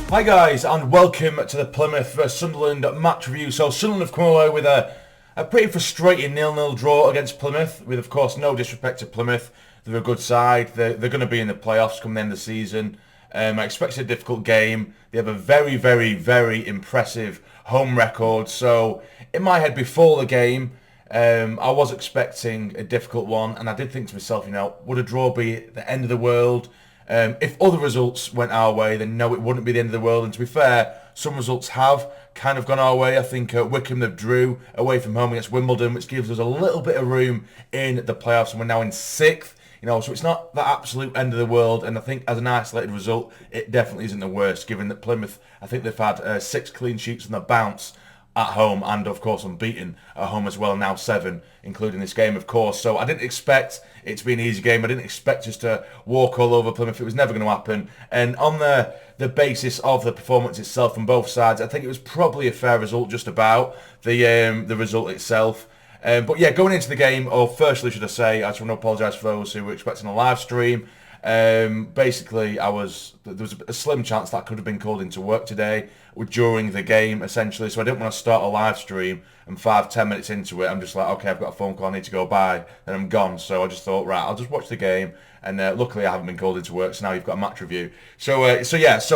Hi guys, and welcome to the Plymouth vs Sunderland match review. So Sunderland have come away with a pretty frustrating 0-0 draw against Plymouth, with of course no disrespect to Plymouth. They're a good side. They're going to be in the playoffs come the end of the season. I expect a difficult game. They have a very, very, very impressive home record. So in my head before the game, I was expecting a difficult one, and I did think to myself, would a draw be the end of the world? If other results went our way, then no, it wouldn't be the end of the world. And to be fair, some results have kind of gone our way. I think Wycombe, they've drew away from home against Wimbledon, which gives us a little bit of room in the playoffs, and we're now in 6th. So it's not the absolute end of the world, and I think as an isolated result, it definitely isn't the worst, given that Plymouth, I think they've had 6 clean sheets on the bounce at home, and of course unbeaten at home as well, now 7, including this game, of course. So I didn't expect it to be an easy game. I didn't expect us to walk all over Plymouth. It was never going to happen. And on the basis of the performance itself from both sides, I think it was probably a fair result, just about the result itself. But yeah, going into the game, or firstly, should I say, I just want to apologise for those who were expecting a live stream. Basically, there was a slim chance that I could have been called into work today during the game, essentially. So I didn't want to start a live stream and 5-10 minutes into it, I'm just like, okay, I've got a phone call, I need to go by, then I'm gone. So I just thought, right, I'll just watch the game. And luckily, I haven't been called into work, so now you've got a match review. So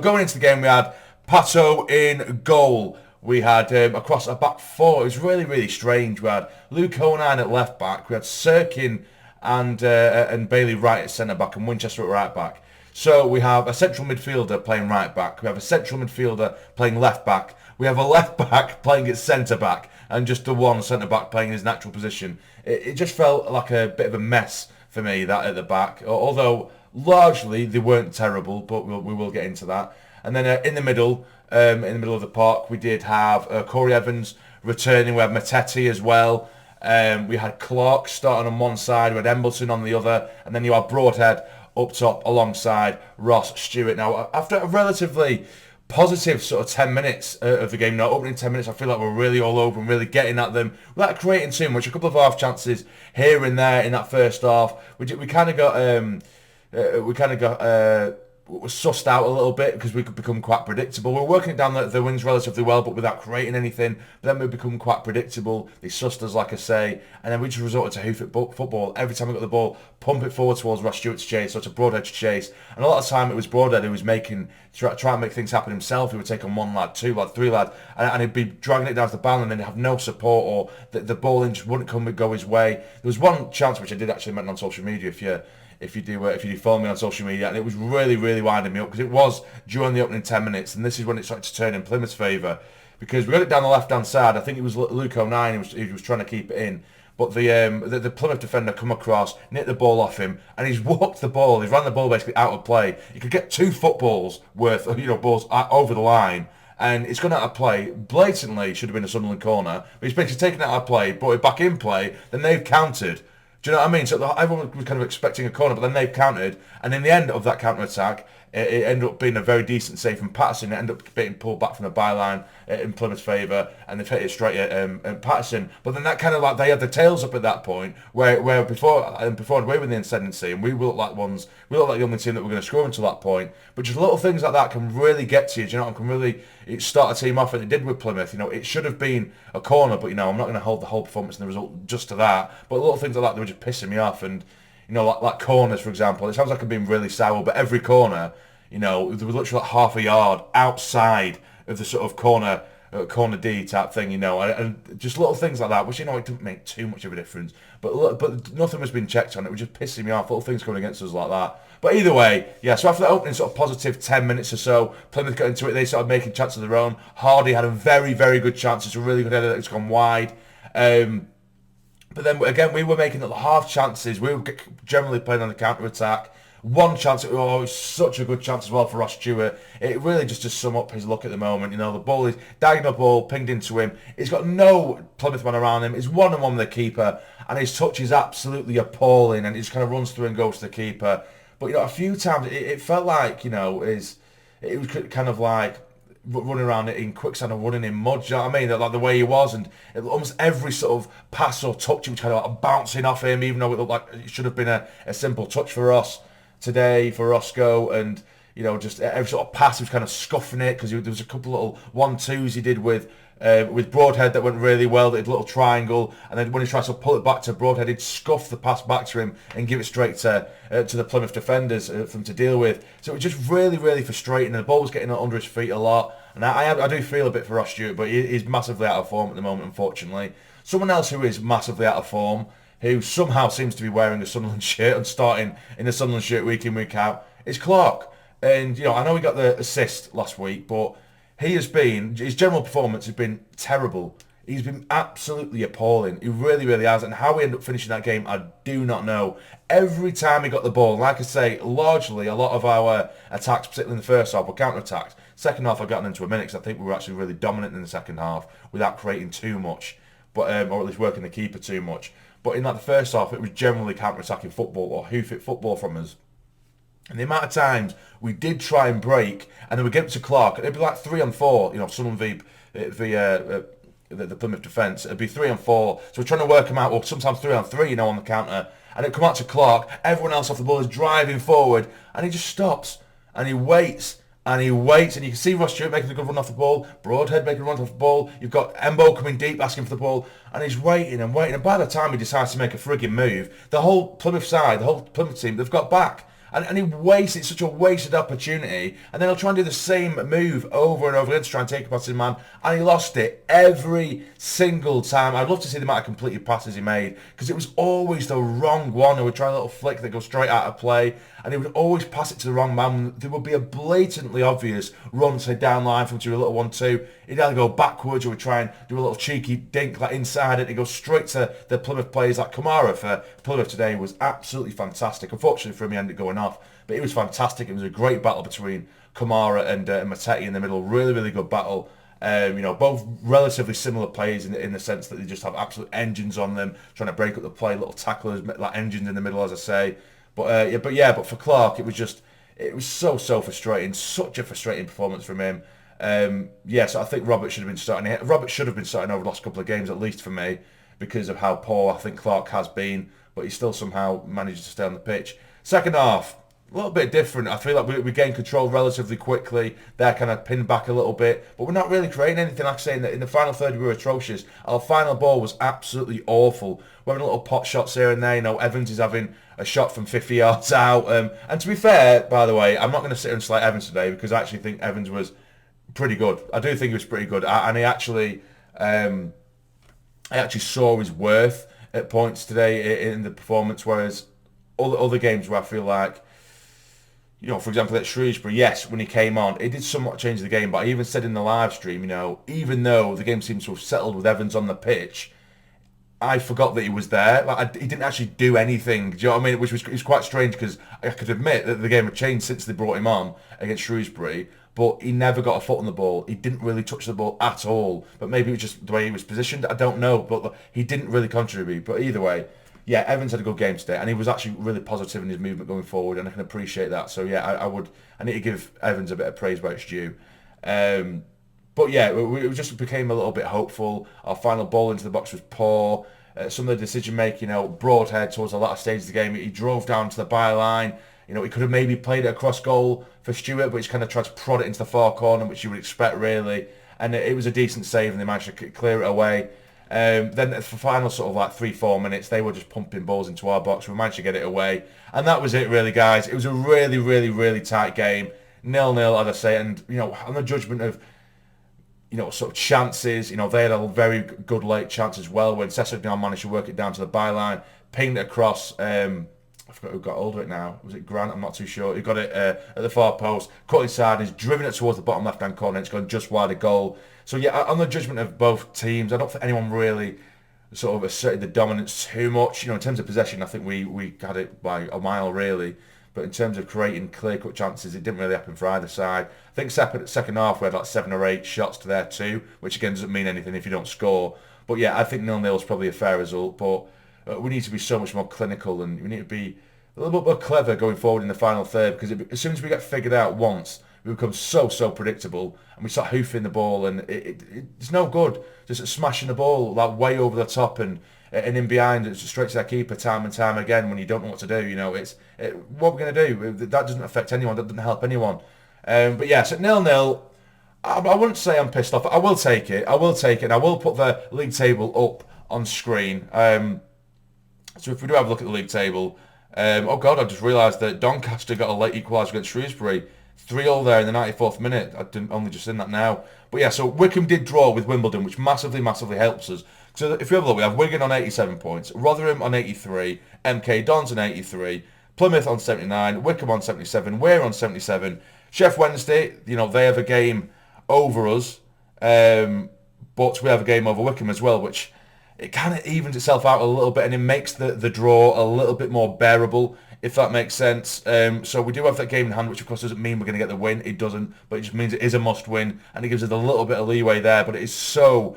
going into the game, we had Pato in goal. We had across a back four. It was really, really strange. We had Luke O'Nien at left back. We had Sirkin and Bailey right at centre back, and Winchester at right back. So we have a central midfielder playing right back. We have a central midfielder playing left back. We have a left back playing at centre back, and just the one centre back playing in his natural position. It just felt like a bit of a mess for me, that at the back. Although largely they weren't terrible, but we will get into that. And then in the middle of the park, we did have Corey Evans returning. We had Matete as well. We had Clark starting on one side, we had Embleton on the other, and then you had Broadhead up top alongside Ross Stewart. Now, after a relatively positive sort of 10 minutes of the game, opening 10 minutes, I feel like we're really all over and really getting at them without creating too much. A couple of half chances here and there in that first half. We kind of got sussed out a little bit because we could become quite predictable. We're working it down the wings relatively well, but without creating anything. But then we become quite predictable. They sussed us, like I say, and then we just resorted to hoof it football. Every time we got the ball, pump it forward towards Ross Stewart's chase, or to Broadhead's chase. And a lot of the time it was Broadhead who was trying to make things happen himself. He would take on 1 lad, 2 lad, 3 lad, and he'd be dragging it down to the bound, and then he'd have no support, or the ball in just wouldn't go his way. There was one chance which I did actually mention on social media, if you do follow me on social media, and it was really, really winding me up, because it was during the opening 10 minutes, and this is when it started to turn in Plymouth's favour, because we got it down the left-hand side. I think it was Luke O'Nien who was trying to keep it in, but the Plymouth defender come across, nicked the ball off him, and he's walked the ball. He's ran the ball basically out of play. He could get 2 footballs worth, balls over the line, and it's gone out of play. Blatantly should have been a Sunderland corner, but he's basically taken it out of play, brought it back in play, then they've countered. Do you know what I mean? So everyone was kind of expecting a corner, but then they've countered, and in the end of that counter-attack, it ended up being a very decent save from Patterson. It ended up getting pulled back from the byline in Plymouth's favour, and they've hit it straight at Patterson. But then that kind of like, they had the tails up at that point, where before we were in the ascendancy, and we looked like the only team that were going to score until that point. But just little things like that can really get to you, do you know, and can really start a team off, and it did with Plymouth. It should have been a corner, but I'm not going to hold the whole performance and the result just to that. But little things like that, they were just pissing me off, and like corners, for example. It sounds like I'm being really sour, but every corner, there was literally like half a yard outside of the sort of corner D type thing, and just little things like that, which it didn't make too much of a difference. But nothing was being checked on. It was just pissing me off. Little things coming against us like that. But either way, yeah. So after that opening sort of positive 10 minutes or so, Plymouth got into it. They started making chances of their own. Hardy had a very, very good chance. It's a really good header that's gone wide. But then again, we were making little half chances. We were generally playing on the counter attack. One chance, it was such a good chance as well for Ross Stewart. It really just to sum up his luck at the moment. The ball is diagonal ball, pinged into him. He's got no Plymouth man around him. He's 1-on-1 with the keeper, and his touch is absolutely appalling, and he just kind of runs through and goes to the keeper. But a few times it felt like it was kind of like running around in quicksand and running in mud. Do you know what I mean? Like the way he was, and almost every sort of pass or touch, he was kind of like bouncing off him, even though it looked like it should have been a simple touch for us today, for Roscoe. And just every sort of pass he was kind of scuffing it, because there was a couple of little 1-2s he did with Broadhead that went really well. They did a little triangle, and then when he tries to pull it back to Broadhead, he'd scuff the pass back to him and give it straight to the Plymouth defenders for them to deal with. So it was just really, really frustrating, and the ball was getting under his feet a lot. And I do feel a bit for Ross Stewart, but he's massively out of form at the moment, unfortunately. Someone else who is massively out of form, who somehow seems to be wearing a Sunderland shirt and starting in the Sunderland shirt week in, week out, is Clark. And, I know he got the assist last week, but his general performance has been terrible. He's been absolutely appalling. He really, really has. And how we end up finishing that game, I do not know. Every time he got the ball, like I say, largely a lot of our attacks, particularly in the first half, were counter-attacks. Second half, I've gotten into a minute because I think we were actually really dominant in the second half without creating too much, or at least working the keeper too much. But in the first half, it was generally counter-attacking football or hoof-it football from us. And the amount of times we did try and break, and then we get up to Clark, it'd be like 3-on-4, Sunderland the Plymouth defence, it'd be 3-on-4. So we're trying to work them out, or sometimes 3-on-3, on the counter. And it'd come out to Clark, everyone else off the ball is driving forward, and he just stops, and he waits, and you can see Ross Stewart making a good run off the ball, Broadhead making a run off the ball, you've got Embo coming deep asking for the ball, and he's waiting, and by the time he decides to make a frigging move, the whole Plymouth side, the whole Plymouth team, they've got back. And he wastes, it's such a wasted opportunity. And then he'll try and do the same move over and over again to try and take a pass in man. And he lost it every single time. I'd love to see the amount of completed passes he made, because it was always the wrong one. He would try a little flick that goes straight out of play, and he would always pass it to the wrong man. There would be a blatantly obvious run, say, down line from to a little 1-2. He'd either go backwards or he'd try and do a little cheeky dink like inside it. He'd go straight to the Plymouth players. Like Kamara for Plymouth today was absolutely fantastic. Unfortunately for him, he ended up going off. But it was fantastic. It was a great battle between Kamara and Matete in the middle. Really, really good battle. Both relatively similar players in the sense that they just have absolute engines on them, trying to break up the play, little tacklers, like engines in the middle, as I say. But for Clark, it was so frustrating. Such a frustrating performance from him. So I think Robert should have been starting. Robert should have been starting over the last couple of games, at least for me, because of how poor I think Clark has been. But he still somehow manages to stay on the pitch. Second half, a little bit different. I feel like we gained control relatively quickly. They're kind of pinned back a little bit, but we're not really creating anything. Like I say, in the final third, we were atrocious. Our final ball was absolutely awful. We're having little pot shots here and there. Evans is having a shot from 50 yards out. And to be fair, by the way, I'm not going to sit here and slight Evans today, because I actually think Evans was pretty good. I do think he was pretty good, and he actually, I actually saw his worth at points today in the performance, whereas other games where I feel like, for example, at Shrewsbury, yes, when he came on, it did somewhat change the game. But I even said in the live stream, even though the game seemed to have settled with Evans on the pitch, I forgot that he was there. He didn't actually do anything. Do you know what I mean? Which was quite strange, because I could admit that the game had changed since they brought him on against Shrewsbury. But he never got a foot on the ball. He didn't really touch the ball at all. But maybe it was just the way he was positioned. I don't know. But he didn't really contribute. But either way, yeah, Evans had a good game today, and he was actually really positive in his movement going forward, and I can appreciate that. So yeah, I need to give Evans a bit of praise where it's due. But yeah, we just became a little bit hopeful. Our final ball into the box was poor. Some of the decision making, Broadhead towards the latter stage of the game, he drove down to the byline. He could have maybe played it across goal for Stewart, but he's kind of tried to prod it into the far corner, which you would expect really. And it was a decent save, and they managed to clear it away. Then for the final sort of like 3-4 minutes, they were just pumping balls into our box. We managed to get it away, and that was it really, guys. It was a really, really, really tight game, 0-0, as I say. And on the judgment of sort of chances, they had a very good late chance as well when Sessegnon managed to work it down to the byline, pinged it across. I forgot who got hold of it now. Was it Grant? I'm not too sure. He got it at the far post, cut inside, he's driven it towards the bottom left-hand corner, and it's gone just wide of goal. So yeah, on the judgment of both teams, I don't think anyone really sort of asserted the dominance too much. In terms of possession, I think we had it by a mile really. But in terms of creating clear-cut chances, it didn't really happen for either side. I think second half we had like 7 or 8 shots to their 2, which again doesn't mean anything if you don't score. But yeah, I think 0-0 is probably a fair result. But we need to be so much more clinical, and we need to be a little bit more clever going forward in the final third, because as soon as we get figured out once, we become so predictable, and we start hoofing the ball, and it's no good just smashing the ball like way over the top, and and in behind, it's straight to their keeper time and time again when you don't know what to do. You know, what we're going to do. That doesn't affect anyone. That doesn't help anyone. But yeah, so 0-0. I wouldn't say I'm pissed off. I will take it. I will take it. And I will put the league table up on screen. So if we do have a look at the league table, oh God, I just realised that Doncaster got a late equaliser against Shrewsbury. 3-0 there in the 94th minute. I didn't only just seen that now. But yeah, so Wycombe did draw with Wimbledon, which massively, massively helps us. So if we have a look, we have Wigan on 87 points, Rotherham on 83, MK Dons on 83, Plymouth on 79, Wycombe on 77, we're on 77. Sheff Wednesday, you know, they have a game over us, but we have a game over Wycombe as well, which it kind of evens itself out a little bit, and it makes the draw a little bit more bearable, if that makes sense. So we do have that game in hand, which of course doesn't mean we're going to get the win. It doesn't, but it just means it is a must-win, and it gives us a little bit of leeway there. But it is so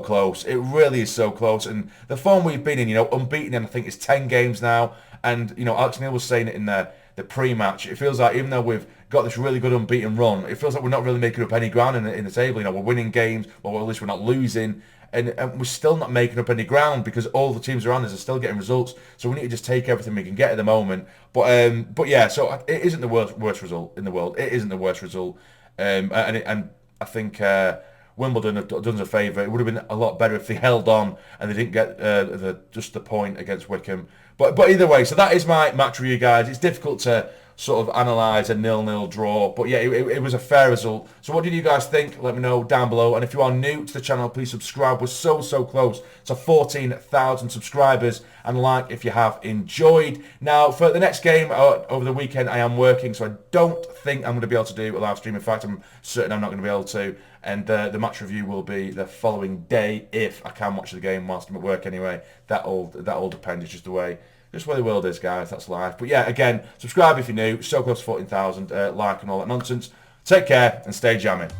close. It really is so close. And the form we've been in, you know, unbeaten in I think it's 10 games now. And you know, Alex Neil was saying it in the pre-match. It feels like even though we've got this really good unbeaten run, it feels like we're not really making up any ground in the table. You know, we're winning games, or at least we're not losing. And we're still not making up any ground because all the teams around us are still getting results. So we need to just take everything we can get at the moment. But yeah, so it isn't the worst result in the world. It isn't the worst result. And I think Wimbledon have done us a favour. It would have been a lot better if they held on and they didn't get just the point against Wycombe. But either way, so that is my match review, guys. It's difficult to sort of analyse a 0-0 draw, but yeah, it was a fair result. So what did you guys think? Let me know down below. And if you are new to the channel, please subscribe. We're so close to 14,000 subscribers, and like if you have enjoyed. Now for the next game over the weekend, I am working, so I don't think I'm going to be able to do a live stream. In fact, I'm certain I'm not going to be able to. And the match review will be the following day if I can watch the game whilst I'm at work. Anyway, that all depends. It's just the way the world is, guys. That's life. But yeah, again, subscribe if you're new. So close to 14,000. Like and all that nonsense. Take care and stay jamming.